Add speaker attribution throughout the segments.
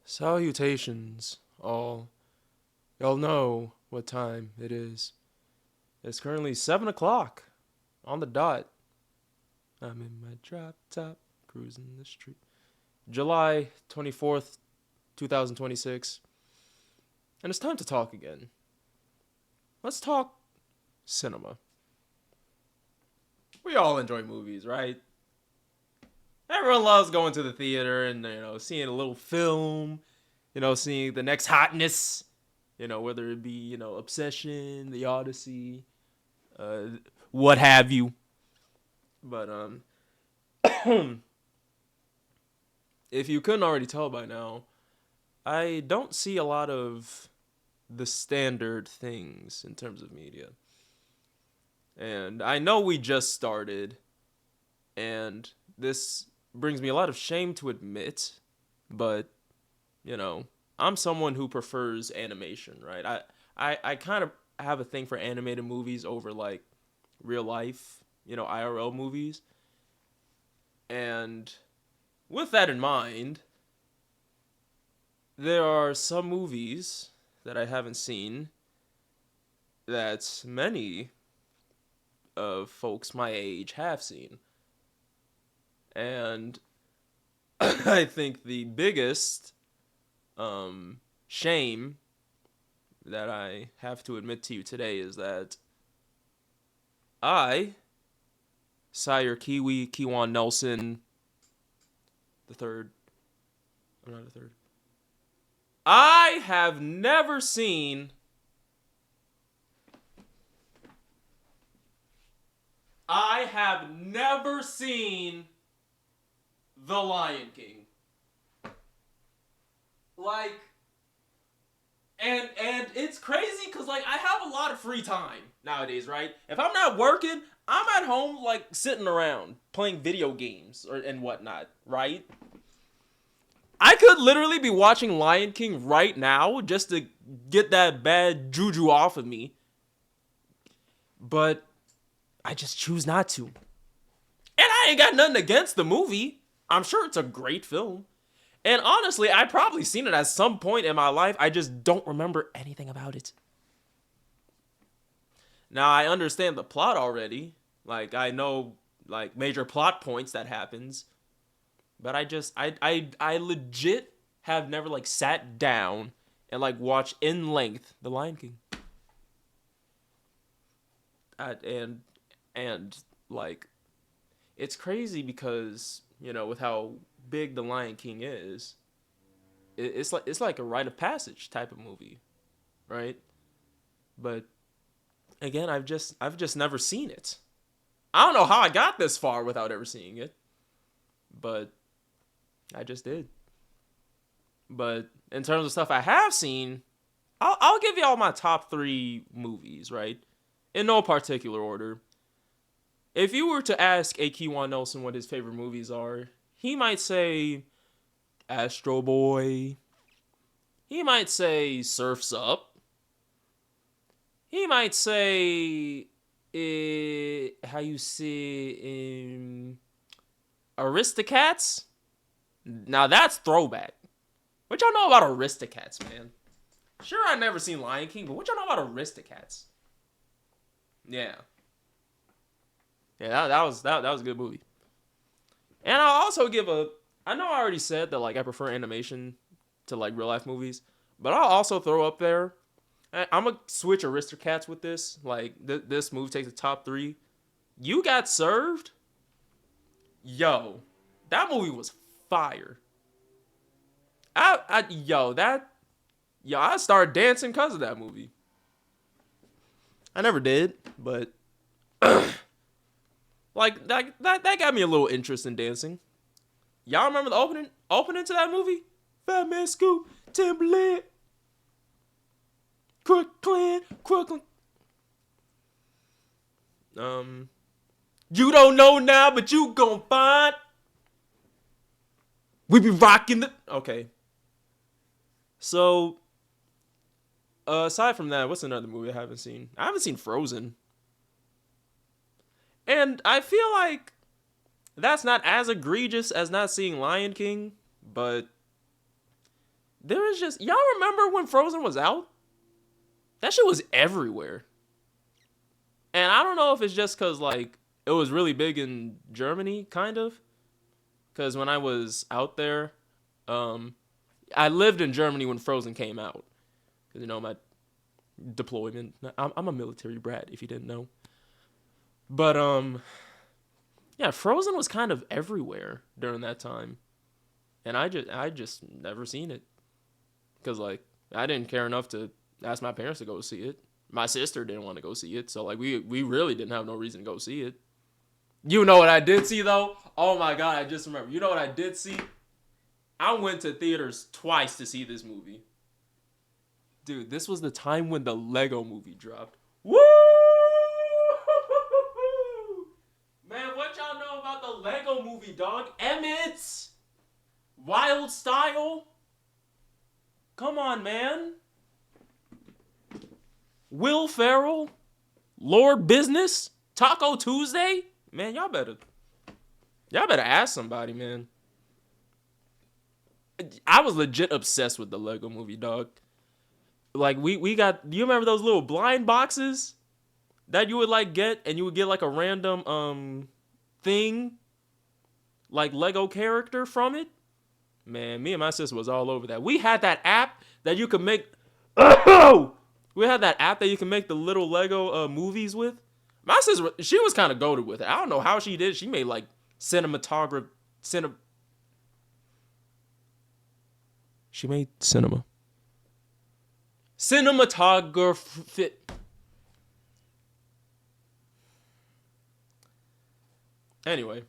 Speaker 1: Salutations, all. Y'all know what time it is. It's currently 7 o'clock on the dot. I'm in my drop top, cruising the street. July 24th, 2026. And it's time to talk again. Let's talk cinema. We all enjoy movies, right? Everyone loves going to the theater and, seeing a little film, seeing the next hotness, whether it be, Obsession, The Odyssey, uh, what have you. But if you couldn't already tell by now, I don't see a lot of the standard things in terms of media. And I know we just started, and this brings me a lot of shame to admit, but, you know, I'm someone who prefers animation, right? I kind of have a thing for animated movies over, like, real life, IRL movies. And with that in mind, there are some movies that I haven't seen that many of folks my age have seen. And I think the biggest shame that I have to admit to you today is that I, Sire Kiwi Kiwan Nelson the third, I'm not the third, I have never seen The Lion King. Like, and it's crazy because, like, I have a lot of free time nowadays, right? If I'm not working, I'm at home, like, sitting around playing video games and whatnot, right? I could literally be watching Lion King right now just to get that bad juju off of me, but I just choose not to. And I ain't got nothing against the movie. I'm sure it's a great film. And honestly, I've probably seen it at some point in my life. I just don't remember anything about it. Now, I understand the plot already. Like, I know, like, major plot points that happens. But I legit have never, like, sat down and, like, watched in length The Lion King. And like, it's crazy because, with how big The Lion King is, it's like a rite of passage type of movie, right? But again, I've just never seen it. I don't know how I got this far without ever seeing it, but I just did. But in terms of stuff I have seen, I'll give y'all my top three movies, right? In no particular order. If you were to ask a Kiwan Nelson what his favorite movies are, he might say Astro Boy. He might say Surf's Up. He might say, how you say, Aristocats. Now that's throwback. What y'all know about Aristocats, man? Sure, I never seen Lion King, but what y'all know about Aristocats? Yeah, yeah, that was a good movie. And I'll also give a. I know I already said that, like, I prefer animation to, like, real life movies, but I'll also throw up there. I'm gonna switch Aristocats with this. Like, this movie takes the top three. You Got Served. Yo, that movie was fire. I started dancing because of that movie. I never did, but like that got me a little interest in dancing. Y'all remember the opening to that movie? Fat Man Scoop, Timberland, Crooklyn. You don't know now, but you gon' find. We be rocking the. Okay. So, aside from that, what's another movie I haven't seen? I haven't seen Frozen. And I feel like that's not as egregious as not seeing Lion King, but there is just, y'all remember when Frozen was out? That shit was everywhere. And I don't know if it's just because, like, it was really big in Germany, kind of. Because when I was out there, um, I lived in Germany when Frozen came out. Because, you know, my deployment. I'm a military brat, if you didn't know. But, yeah, Frozen was kind of everywhere during that time. And I just never seen it. Because, like, I didn't care enough to ask my parents to go see it. My sister didn't want to go see it. So, like, we really didn't have no reason to go see it. You know what I did see, though? Oh, my God, I just remember. You know what I did see? I went to theaters twice to see this movie. Dude, this was the time when the Lego movie dropped. Woo! Man, what y'all know about the Lego movie, dog? Emmett! Wild Style? Come on, man. Will Ferrell? Lord Business? Taco Tuesday? Man, y'all better ask somebody, man. I was legit obsessed with the Lego movie, dog. Like, we got, do you remember those little blind boxes that you would, like, get, and you would get, like, a random, thing, like, Lego character from it? Man, me and my sister was all over that. We had that app that you could make, we had that app that you can make the little Lego, movies with. My sister, she was kind of goated with it. I don't know how she did. She made, like, she made cinematography. Anyway,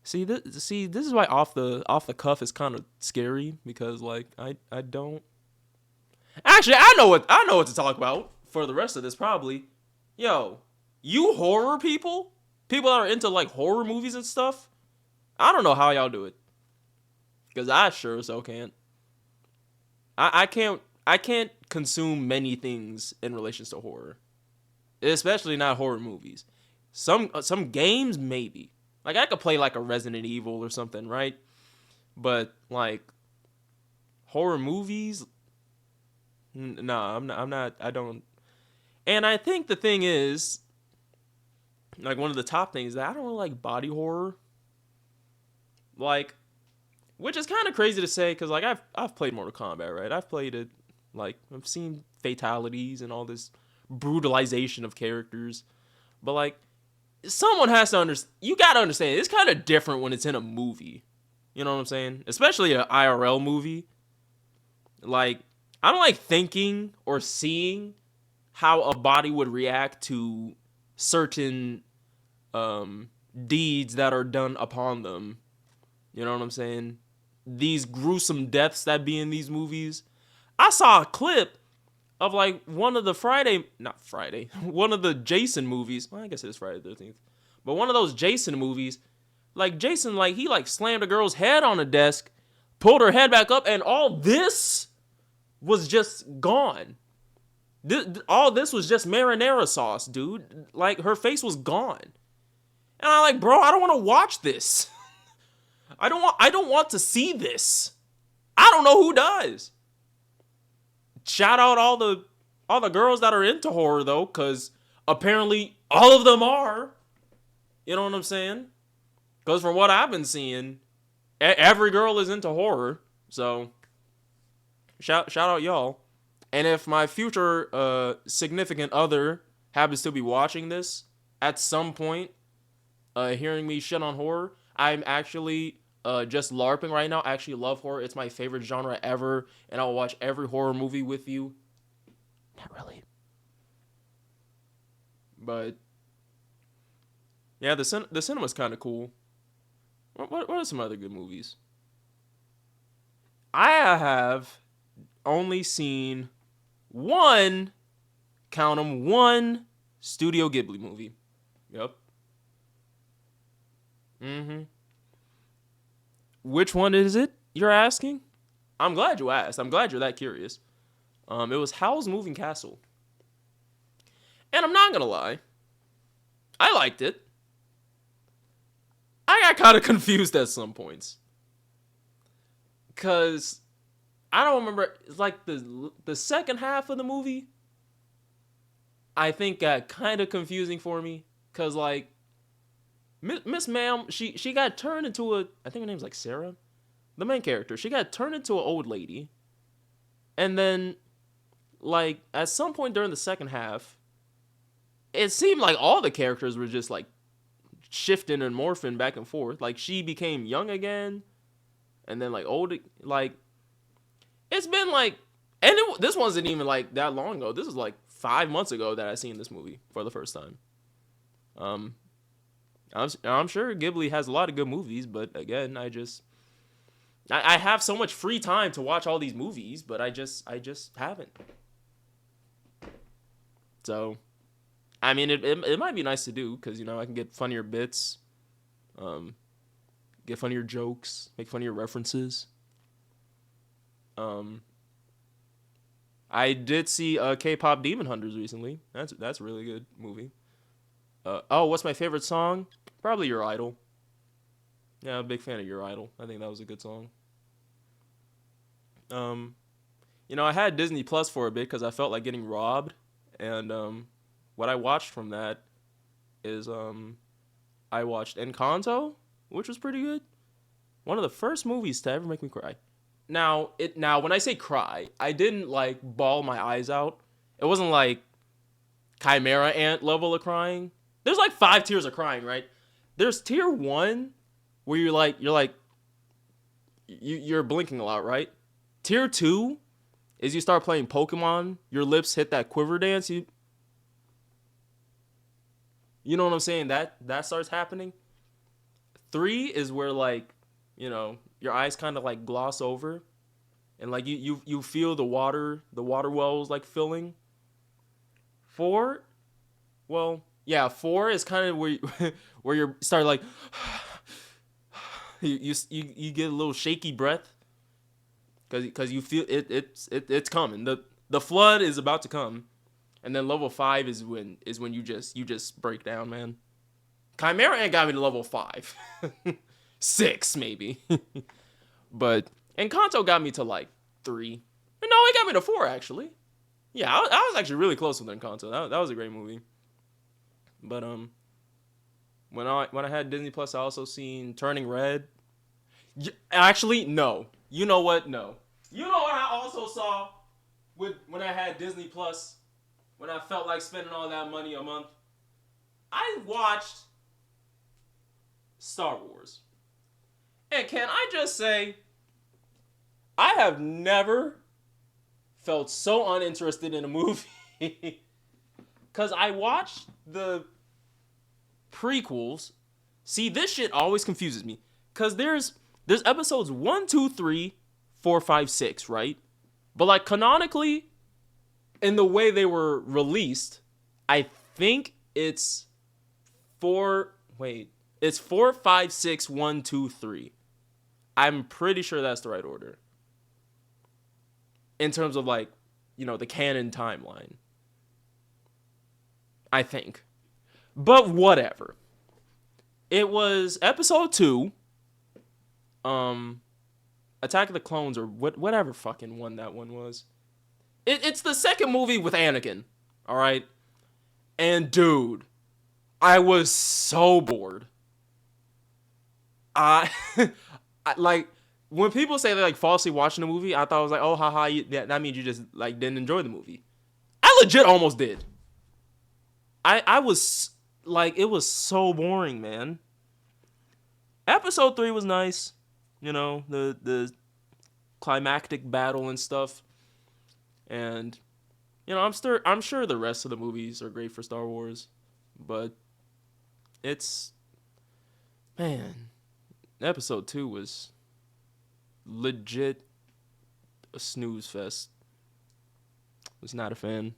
Speaker 1: this is why off the cuff is kind of scary, because, like, I don't actually, I know what to talk about for the rest of this, probably. Yo, you horror people that are into, like, horror movies and stuff, I don't know how y'all do it, because I sure as hell can't. I can't consume many things in relations to horror, especially not horror movies. Some games, maybe. Like, I could play, like, a Resident Evil or something, right? But, like, horror movies, nah, I'm not, I don't. And I think the thing is, like, one of the top things that I don't really like body horror. Like, which is kind of crazy to say, because, like, I've played Mortal Kombat, right? I've played it, like, I've seen fatalities and all this brutalization of characters. But, like, someone has to understand, you gotta understand, it's kind of different when it's in a movie. You know what I'm saying? Especially an IRL movie. Like, I don't like thinking or seeing how a body would react to certain deeds that are done upon them. You know what I'm saying? These gruesome deaths that be in these movies. I saw a clip of, like, one of the one of the Jason movies. Well, I guess it is Friday the 13th. But one of those Jason movies, like, Jason, like, he, like, slammed a girl's head on a desk, pulled her head back up, and all this was just gone. All this was just marinara sauce, dude. Like, her face was gone. And I'm like, bro, I don't want to watch this. I don't want to see this. I don't know who does. Shout out all the girls that are into horror, though, because apparently all of them are. You know what I'm saying? Because from what I've been seeing, every girl is into horror. So shout out y'all. And if my future significant other happens to be watching this at some point, hearing me shit on horror, I'm actually just LARPing right now. I actually love horror. It's my favorite genre ever, and I'll watch every horror movie with you. Not really. But yeah, the cinema's kind of cool. What are some other good movies? I have only seen one, count 'em, one Studio Ghibli movie. Yep. Mm-hmm. Which one is it, you're asking? I'm glad you asked. I'm glad you're that curious. It was Howl's Moving Castle. And I'm not gonna lie, I liked it. I got kind of confused at some points. Cause I don't remember. It's like the second half of the movie, I think got kind of confusing for me. Cause like Miss Ma'am, she got turned into a, I think her name's like Sarah, the main character. She got turned into an old lady, and then like at some point during the second half, it seemed like all the characters were just like shifting and morphing back and forth. Like she became young again, and then like old. Like it's been like, and this wasn't even like that long ago. This was like 5 months ago that I seen this movie for the first time. Um, I'm sure Ghibli has a lot of good movies, but again, I have so much free time to watch all these movies, but I just haven't. So, I mean, it might be nice to do because I can get funnier bits, um, get funnier jokes, make funnier references. Um, I did see K-pop Demon Hunters recently. That's a really good movie. Oh, what's my favorite song? Probably Your Idol. Yeah, I'm a big fan of Your Idol. I think that was a good song. Um, I had Disney Plus for a bit because I felt like getting robbed, and what I watched from that is I watched Encanto, which was pretty good. One of the first movies to ever make me cry. Now when I say cry, I didn't like bawl my eyes out. It wasn't like Chimera Ant level of crying. There's like 5 tiers of crying, right? There's tier 1 where you're blinking a lot, right? Tier 2 is you start playing Pokemon, your lips hit that quiver dance, you know what I'm saying? That starts happening. 3 is where like, your eyes kind of like gloss over and like you feel the water wells like filling. 4, well, yeah, 4 is kind of where where you're start like you get a little shaky breath because you feel it's coming. The flood is about to come, and then level 5 is when you just break down, man. Chimera Ant got me to level 5, 6 maybe, but Encanto got me to like 3. No, it got me to 4 actually. Yeah, I was actually really close with Encanto. That was a great movie. But when I had Disney Plus, I also seen Turning Red. Actually, no. You know what? No. You know what I also saw when I had Disney Plus, when I felt like spending all that money a month? I watched Star Wars. And can I just say, I have never felt so uninterested in a movie. Because I watched the prequels. See, this shit always confuses me. Because there's episodes 1, 2, 3, 4, 5, 6, right? But like canonically, in the way they were released, I think it's 4. Wait, it's 4, 5, 6, 1, 2, 3. I'm pretty sure that's the right order. In terms of like, the canon timeline. I think. But whatever. It was episode 2. Attack of the Clones or whatever fucking one that one was. It's the second movie with Anakin. All right. And dude, I was so bored. I, I like when people say they like falsely watching the movie. I thought it was like, oh, haha, that means you just like didn't enjoy the movie. I legit almost did. I was like, it was so boring, man. Episode 3 was nice, the climactic battle and stuff, and I'm sure the rest of the movies are great for Star Wars, but it's, man, episode 2 was legit a snooze fest. Was not a fan,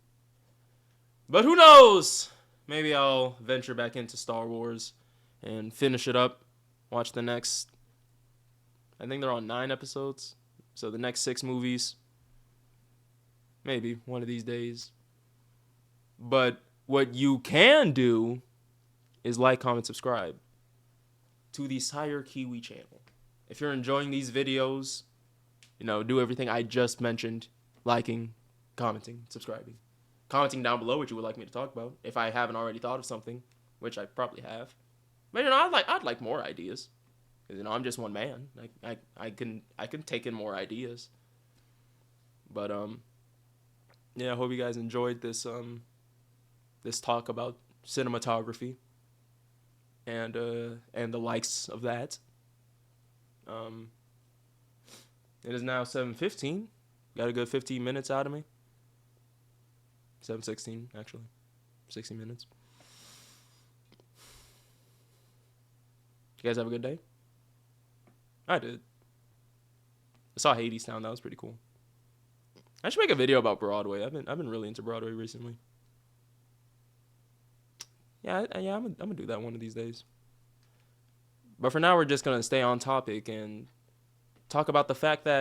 Speaker 1: but who knows? Maybe I'll venture back into Star Wars and finish it up. Watch the next, I think they're on 9 episodes. So the next 6 movies. Maybe one of these days. But what you can do is like, comment, subscribe to the Sire Kiwi channel. If you're enjoying these videos, do everything I just mentioned, liking, commenting, subscribing, commenting down below what you would like me to talk about if I haven't already thought of something, which I probably have. But I'd like more ideas. Because I'm just one man. I can take in more ideas. But yeah, I hope you guys enjoyed this talk about cinematography and the likes of that. It is now 7:15. Got a good 15 minutes out of me. 7:16 actually. 60 minutes. You guys have a good day? I did. I saw Hadestown. That was pretty cool. I should make a video about Broadway. I've been really into Broadway recently. Yeah, I'm gonna do that one of these days. But for now, we're just gonna stay on topic and talk about the fact that